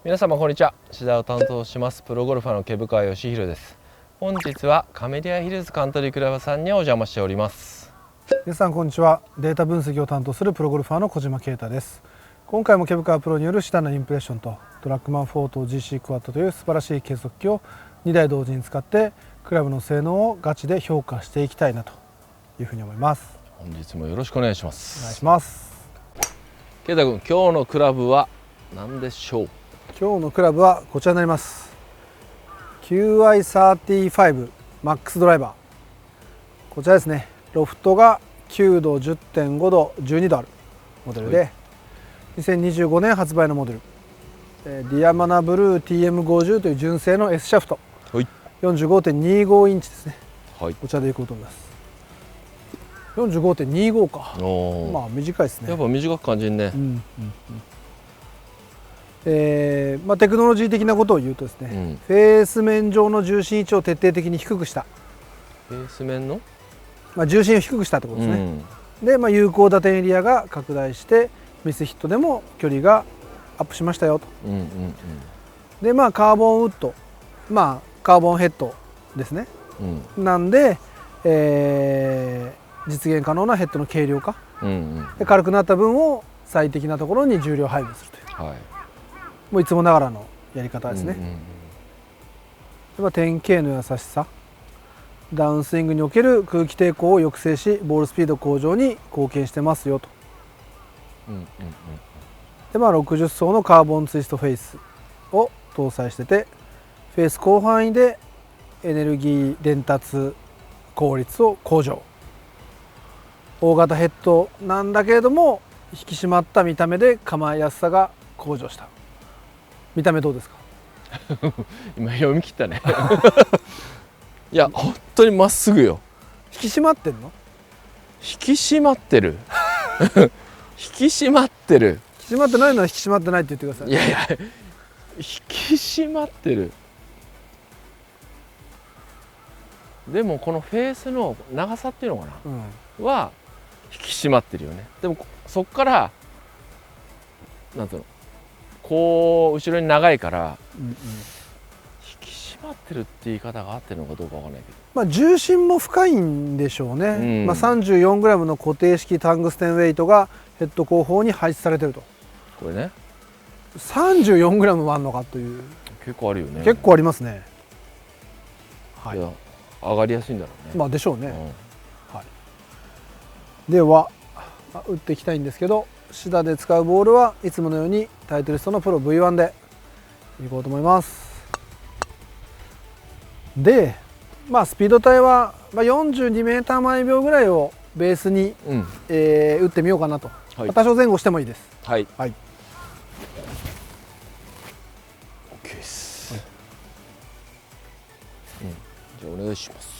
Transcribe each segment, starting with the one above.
皆様こんにちは。シダを担当しますプロゴルファーの毛深義弘です。本日はカメリアヒルズカントリークラブさんにお邪魔しております。皆さんこんにちは。データ分析を担当するプロゴルファーの小島啓太です。今回も毛深プロによるシダのインプレッションとトラックマン4と GC クワッドという素晴らしい計測器を2台同時に使ってクラブの性能をガチで評価していきたいなというふうに思います。本日もよろしくお願いします。お願いします。啓太君、今日のクラブは何でしょう？今日のクラブはこちらになります。 QI35 マックスドライバー、こちらですね。ロフトが9度 10.5 度12度あるモデルで、はい、2025年発売のモデル、ディアマナブルー TM50 という純正の S シャフト、はい、45.25 インチですね、はい、こちらでいこうと思います。 45.25 か。まあ短いですね。やっぱ短く感じるね。テクノロジー的なことを言うとですね、フェース面上の重心位置を徹底的に低くした。フェース面の、重心を低くしたってことですね。で、有効打点エリアが拡大してミスヒットでも距離がアップしましたよと。でカーボンウッド、カーボンヘッドですね、なんで、実現可能なヘッドの軽量化、で軽くなった分を最適なところに重量配分するという、もういつもながらのやり方ですね。10K の優しさ、ダウンスイングにおける空気抵抗を抑制しボールスピード向上に貢献してますよと。で60層のカーボンツイストフェイスを搭載してて、フェース広範囲でエネルギー伝達効率を向上。大型ヘッドなんだけれども引き締まった見た目で構えやすさが向上した。見た目どうですか？今読み切ったね。いや本当にまっすぐよ。引き締まってんの？引き締まってる。引き締まってる。引き締まってないのは引き締まってないって言ってください。いやいや、引き締まってる。でもこのフェースの長さっていうのかな、は引き締まってるよね。でもそっからなんていうの、こう後ろに長いから、引き締まってるって言い方が合ってるのかどうかわかんないけど、重心も深いんでしょうね。34g の固定式タングステンウェイトがヘッド後方に配置されてると。これね 34g もあるのかという。結構あるよね。結構ありますね。はい、上がりやすいんだろうね。でしょうね。では打っていきたいんですけど、シダで使うボールはいつものようにタイトリストのプロ V1 でいこうと思います。で、スピード帯は 42m 毎秒ぐらいをベースに、打ってみようかなと。多少前後してもいいです。はい、OK です。じゃあお願いします。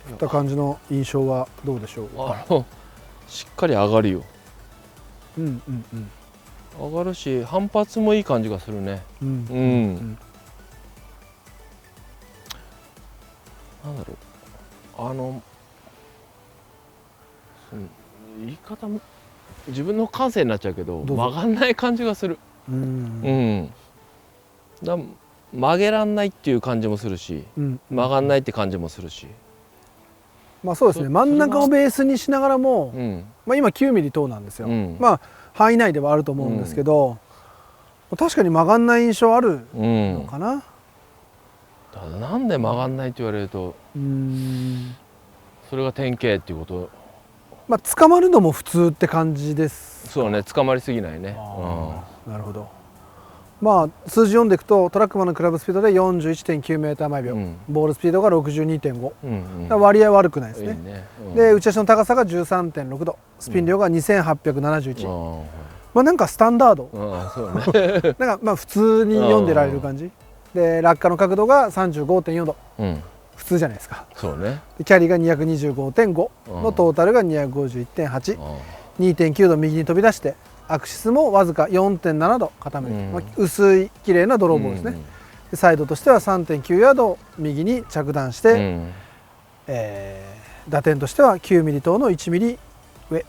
振った感じの印象はどうでしょうか？しっかり上がるよ。上がるし反発もいい感じがするね。なんだろう、言い方も自分の感性になっちゃうけど曲がんない感じがする。曲げらんないっていう感じもするし、曲がんないって感じもするし、そうですね。真ん中をベースにしながらも、今9ミリ等なんですよ。範囲内ではあると思うんですけど、確かに曲がんない印象あるのかな。なんで曲がんないって言われると、それが典型っていうこと。捕まるのも普通って感じです。そうね、捕まりすぎないね。なるほど。数字読んでいくとトラックマンのクラブスピードで 41.9m 毎秒、ボールスピードが 62.5、割合悪くないですね。で打ち出しの高さが 13.6 度、スピン量が2871、なんかスタンダード、なんか普通に読んでられる感じで、落下の角度が 35.4 度、普通じゃないですか。キャリーが 225.5 のトータルが 251.8、2.9 度右に飛び出して、アクシスもわずか 4.7 度傾いて、薄い綺麗なドローボールですね。サイドとしては 3.9 ヤード右に着弾して、うん、打点としては9ミリ等の1ミリ上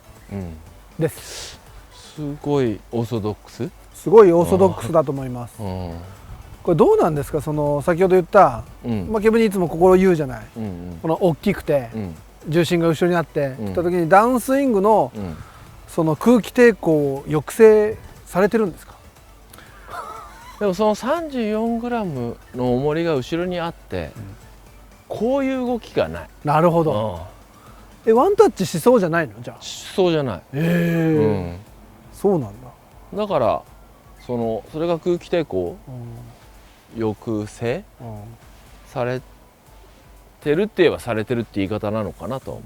です、すごいオーソドックス、すごいオーソドックスだと思います。これどうなんですか、その先ほど言った、ケブにいつも心言うじゃない、この大きくて、重心が後ろにあって来た時にダウンスイングの、その空気抵抗を抑制されてるんですか？でもその 34g の重りが後ろにあって、こういう動きがない。なるほど。ワンタッチしそうじゃないの？じゃあしそうじゃない。そうなんだ。だからそれが空気抵抗抑制されてるって言えばされてるって言い方なのかなと。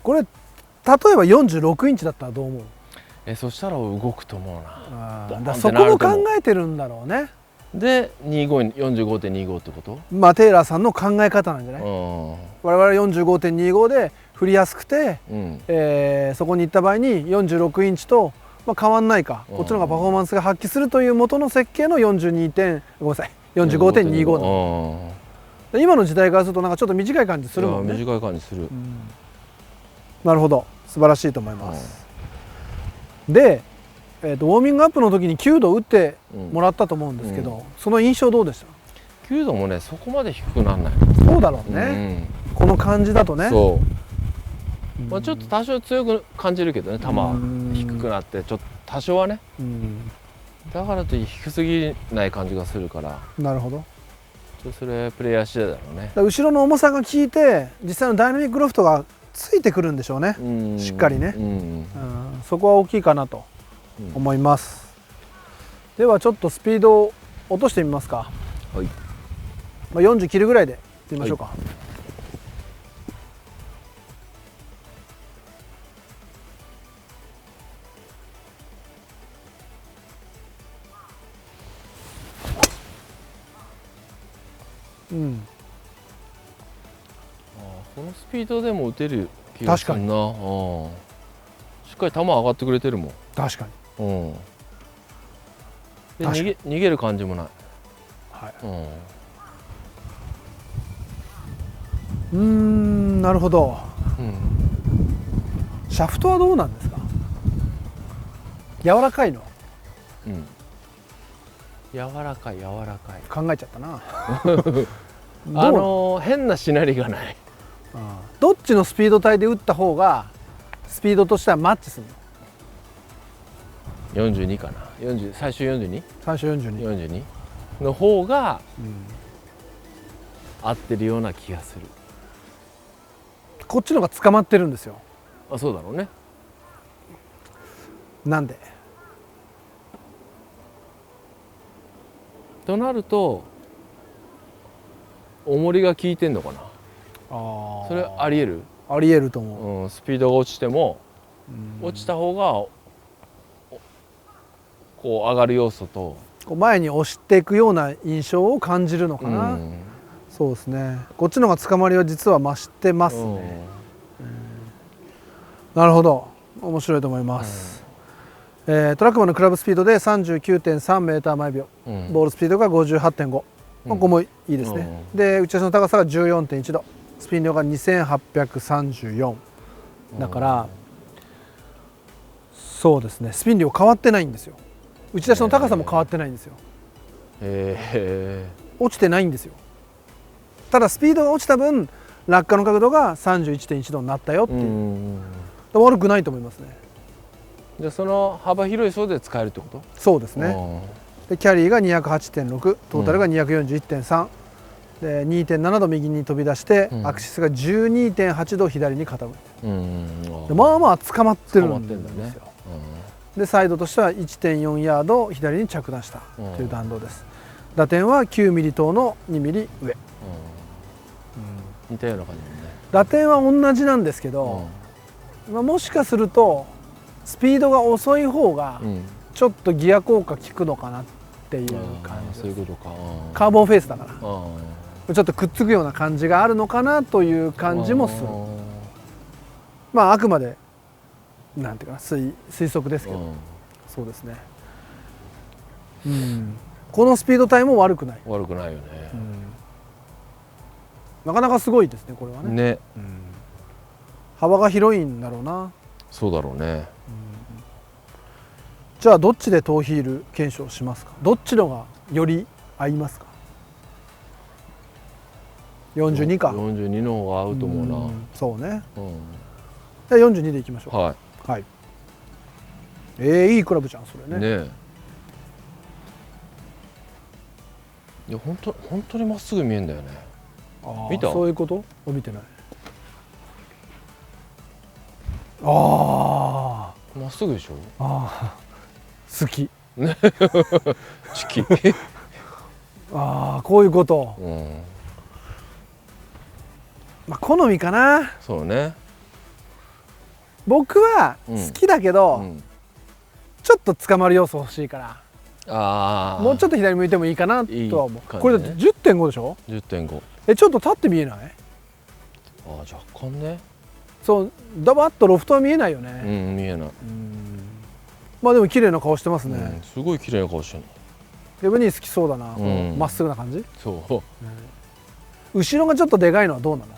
これ例えば46インチだったらどう思う？そしたら動くと思うな。だそこも考えてるんだろうね。で 45.25 ってこと？テイラーさんの考え方なんじゃない？我々 45.25 で振りやすくて、そこに行った場合に46インチと、変わんないか、こっちの方がパフォーマンスが発揮するという元の設計の 45.25 なの。今の時代からするとなんかちょっと短い感じするもんね。短い感じする。なるほど、素晴らしいと思います。で、ウォーミングアップの時に9度打ってもらったと思うんですけど、その印象どうでした？9度もね、そこまで低くならない。そうだろうね、この感じだとね。そう、ちょっと多少強く感じるけどね、球は低くなってちょっと多少はね、だからといって低すぎない感じがするから。なるほど。それプレイヤー次第だろうね。後ろの重さが効いて実際のダイナミックロフトがついてくるんでしょうね、しっかりね。そこは大きいかなと思います。ではちょっとスピードを落としてみますか。はい、40切るぐらいでいってみましょうか。このスピードでも打てる気がするな。しっかり球上がってくれてるもん。確かに。で逃げる感じもない。なるほど。シャフトはどうなんですか？柔らかいの？柔らかい。考えちゃったな。変なしなりがない。どっちのスピード帯で打った方がスピードとしてはマッチするの？42かな。最初 42？ 最初 42 の方が合ってるような気がする。こっちの方が捕まってるんですよ。そうだろうね。なんで？となると重りが効いてんのかな。それありえる？ありえると思う。スピードが落ちても落ちた方がこう上がる要素と前に押していくような印象を感じるのかな。そうですね。こっちの方が捕まりは実は増してますね。なるほど、面白いと思います。トラックマンのクラブスピードで 39.3 メーター毎秒、ボールスピードが 58.5、ここもいいですね。で打ち出しの高さが 14.1 度、スピン量が2834だから、そうですね、スピン量変わってないんですよ。打ち出しの高さも変わってないんですよ。落ちてないんですよ。ただスピードが落ちた分落下の角度が 31.1 度になったよっていう、悪くないと思いますね。じゃあその幅広い層で使えるってこと？そうですね。でキャリーが 208.6、トータルが 241.3、で 2.7 度右に飛び出して、アクシスが 12.8 度左に傾いて、でまあまあ捕まってるんですよ。でサイドとしては 1.4 ヤード左に着弾したという弾道です。打点は9ミリ等の2ミリ上。似たような感じだね。打点は同じなんですけど、もしかするとスピードが遅い方がちょっとギア効果効くのかなっていう感じです。そういうことか。カーボンフェイスだからちょっとくっつくような感じがあるのかなという感じもする。あくまでなんていうか推測ですけど、そうですね。このスピード帯も悪くない。悪くないよね、なかなかすごいですねこれはね。幅が広いんだろうな。そうだろうね。じゃあどっちでトーヒール検証しますか。どっちのがより合いますか。42か。42の方が合うと思うな。そうね。じゃあ42でいきましょう。はい。いいクラブじゃんそれね。ねえ。いや本当にまっすぐ見えんだよね。見た？そういうこと？見てない。まっすぐでしょ。好き。チキ。こういうこと。まあ好みかな。そうね。僕は好きだけど、ちょっと捕まる要素欲しいから、もうちょっと左向いてもいいかなとは思う。これだって 10.5 でしょ。10.5。ちょっと立って見えない？若干ね。そう、ダバッとロフトは見えないよね。見えない。まあでも綺麗な顔してますね。すごい綺麗な顔してる。レブニー好きそうだな。まっすぐな感じ。そう。後ろがちょっとでかいのはどうなの？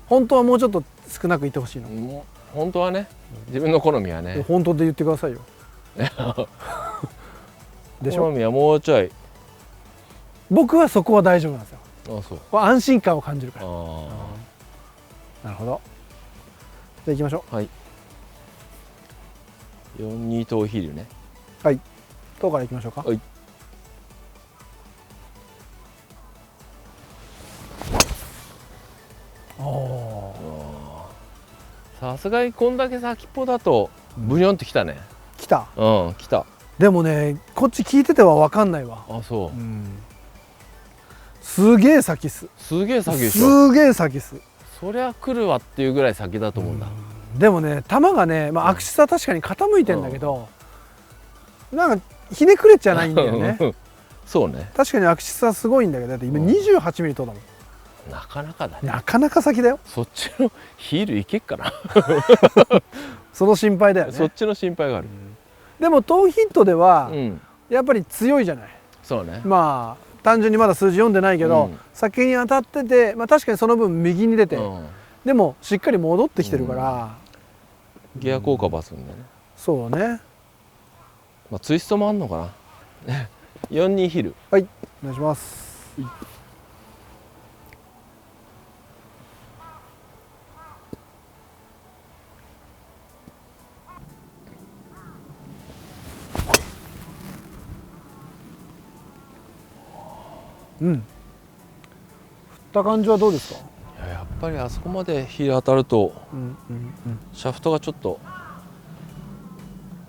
本当はもうちょっと少なくいてほしいの？本当はね、自分の好みはね。本当で言ってくださいよ。でしょ？好みはもうちょい。僕はそこは大丈夫なんですよ。そう。これ安心感を感じるから。なるほど。じゃあ行きましょう。はい。42トーヒールね。はい。トーから行きましょうか。はい。さすがにこんだけ先っぽだとブニョンってきたね。来た。来た。でもね、こっち聞いてては分かんないわ。そう。すげえ先っす。すげえ先でしょ。すげえ先っす。そりゃ来るわっていうぐらい先だと思うんだ。でもね、球がね、まあアクシスは確かに傾いてんだけど、なんかひねくれちゃないんだよね。そうね。確かにアクシスはすごいんだけど、だって今28ミリとだもん。なかなかだね。なかなか先だよ。そっちのヒールいけっかな。その心配だよね。そっちの心配がある。でもトーヒットではやっぱり強いじゃない。そうね。まあ単純にまだ数字読んでないけど、先に当たってて、まあ確かにその分右に出て、でもしっかり戻ってきてるから、ギア効果バスんだね。そうね。まあツイストもあんのかな。42ヒル。はい、お願いします。振った感じはどうですか？やっぱりあそこまでヒール当たると、シャフトがちょっと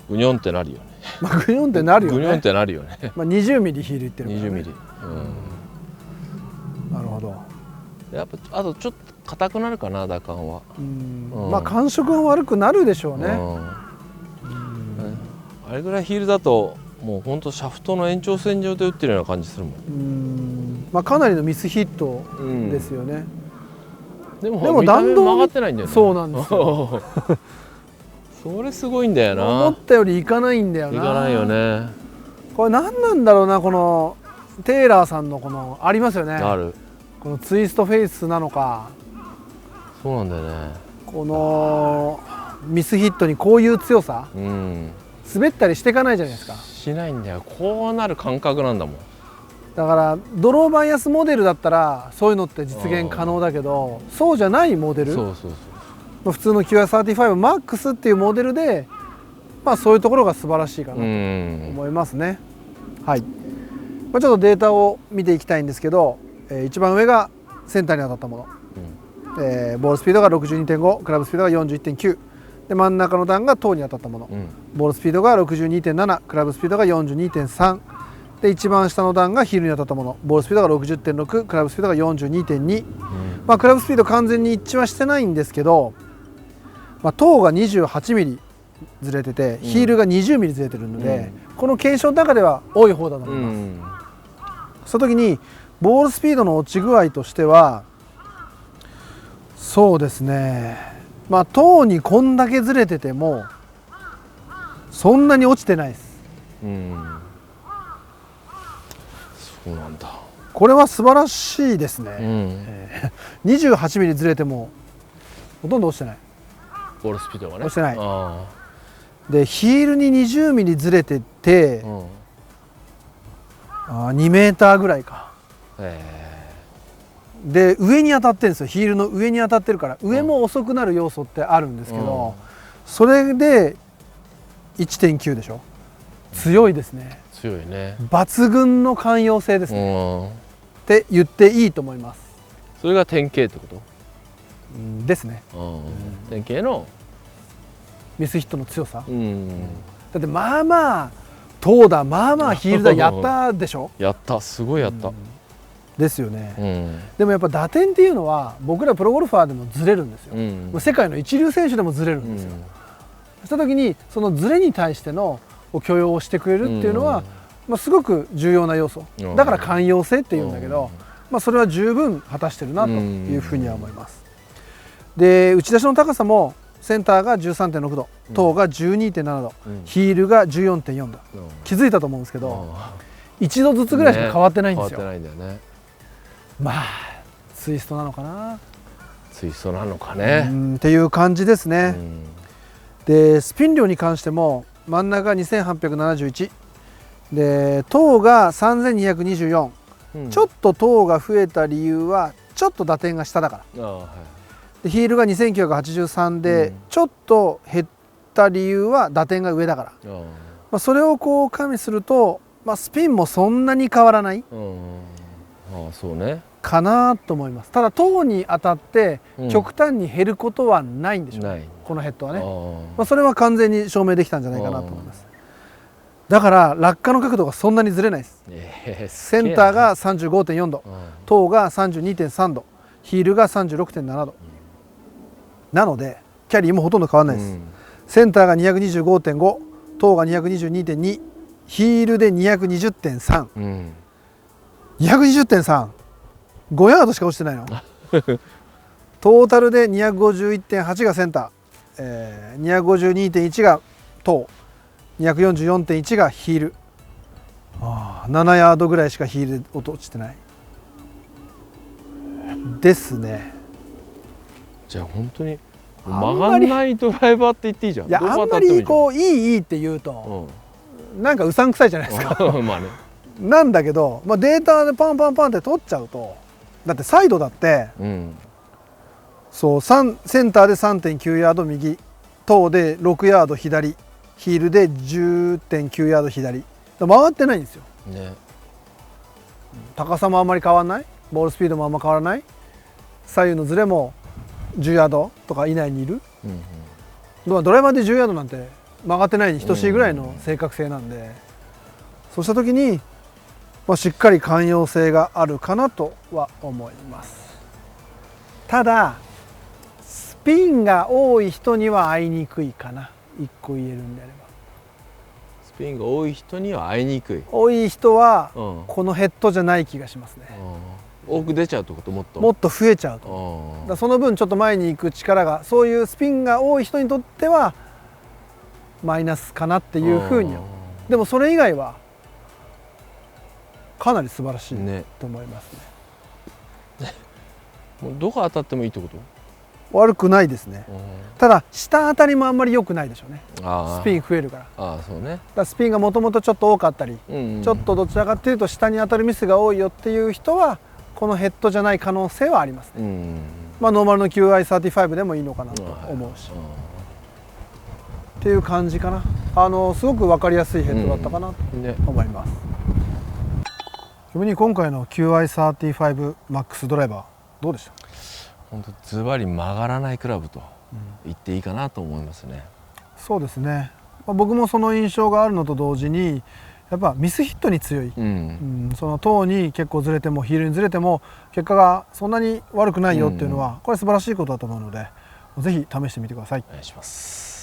グニョンってなるよね。まあグニョンってなるよね。グニョンってなるよね。まあ20ミリヒールいってるからね。20ミリ。なるほど。やっぱあとちょっと硬くなるかな、打感は。まあ感触が悪くなるでしょうね。あれぐらいヒールだともう本当シャフトの延長線上で打ってるような感じするもん。まあかなりのミスヒットですよね。でも弾道曲がってないんだよね。そうなんですよ。それすごいんだよな。思ったよりいかないんだよな。いかないよね。これ何なんだろうな、このテイラーさんのこのありますよね。ある。このツイストフェイスなのか。そうなんだよね。このミスヒットにこういう強さ。滑ったりしていかないじゃないですか。しないんだよ。こうなる感覚なんだもん。だからドローバイアスモデルだったらそういうのって実現可能だけど、そうじゃないモデル、普通の QR35MAX っていうモデルで、まあそういうところが素晴らしいかなと思いますね。はい。ちょっとデータを見ていきたいんですけど、一番上がセンターに当たったもの、ボールスピードが 62.5、クラブスピードが 41.9。で真ん中の段がトーに当たったもの、ボールスピードが 62.7、クラブスピードが 42.3。で一番下の段がヒールに当たったもの、ボールスピードが 60.6、クラブスピードが 42.2。まあクラブスピード完全に一致はしてないんですけど、まあ、トーが28ミリずれてて、ヒールが20ミリずれてるので、この検証の中では多い方だと思います。その時にボールスピードの落ち具合としては、そうですね、まあトーにこんだけずれててもそんなに落ちてないです。そうなんだ。これは素晴らしいですね、28ミリずれてもほとんど落ちてない。ボールスピードがね落ちてない。でヒールに20ミリずれてて、2メーターぐらいか。で上に当たってるんですよ。ヒールの上に当たってるから、上も遅くなる要素ってあるんですけど、それで 1.9 でしょ。強いですね。強いね。抜群の寛容性ですね、って言っていいと思います。それが典型ってこと、ですね。典型のミスヒットの強さ、だってまあまあ投打、まあまあヒールダーやったでしょ。やった、すごいやった、ですよね、でもやっぱ打点っていうのは僕らプロゴルファーでもずれるんですよ、世界の一流選手でもずれるんですよ、そうした時にそのずれに対しての許容をしてくれるっていうのは、すごく重要な要素だから寛容性っていうんだけど、それは十分果たしてるなというふうには思います。で打ち出しの高さもセンターが 13.6 度、トウが 12.7 度、ヒールが 14.4 度、気づいたと思うんですけど、1度ずつぐらいしか変わってないんですよ。まあツイストなのかな。ツイストなのかね。っていう感じですね。でスピン量に関しても真ん中が2871で、トウが3224、ちょっとトウが増えた理由はちょっと打点が下だから。でヒールが2983で、ちょっと減った理由は打点が上だから、それをこう加味すると、スピンもそんなに変わらないそうねかなと思います。ただトウに当たって極端に減ることはないんでしょうね、このヘッドはね。それは完全に証明できたんじゃないかなと思います。だから落下の角度がそんなにずれないです。センターが 35.4 度、トウが 32.3 度、ヒールが 36.7 度なのでキャリーもほとんど変わらないです。センターが 225.5、トウが 222.2、ヒールで 220.3、220.3、5ヤードしか落ちてないのトータルで 251.8 がセンター、252.1 がトウ、244.1 がヒール、7ヤードぐらいしかヒール落ちてないですね。じゃあ本当に曲がんないドライバーって言っていいじゃん。いや、あんまりこういいって言うと、なんかうさんくさいじゃないですかなんだけど、データでパンパンパンって取っちゃうと、だってサイドだって、そうセンターで 3.9 ヤード右、トウで6ヤード左、ヒールで 10.9 ヤード左、回ってないんですよ、高さもあんまり変わらない、ボールスピードもあんま変わらない、左右のズレも10ヤードとか以内にいる、ドライバーで10ヤードなんて曲がってないに等しいぐらいの正確性なんで、そうした時に、しっかり寛容性があるかなとは思います。ただスピンが多い人には合いにくいかな。1個言えるんであれば、スピンが多い人には合いにくい。多い人はこのヘッドじゃない気がしますね。多く出ちゃうってこと、もっと増えちゃうと。だその分ちょっと前に行く力が、そういうスピンが多い人にとってはマイナスかなっていうふうには。でもそれ以外はかなり素晴らしいと思いますね。もうどこ当たってもいいってこと？悪くないですね。ただ下当たりもあんまり良くないでしょうね。スピン増えるから。そうね。だスピンがもともとちょっと多かったり、ちょっとどちらかっていうと下に当たるミスが多いよっていう人はこのヘッドじゃない可能性はありますね。ノーマルの QI35 でもいいのかなと思うし、っていう感じかな。すごく分かりやすいヘッドだったかなと思います。逆に今回の QI35MAX ドライバーどうでした？本当ズバリ曲がらないクラブと言っていいかなと思いますね。そうですね。僕もその印象があるのと同時に、やっぱミスヒットに強い、そのトウに結構ずれてもヒールにずれても結果がそんなに悪くないよっていうのは、これ素晴らしいことだと思うので、ぜひ試してみてください。お願いします。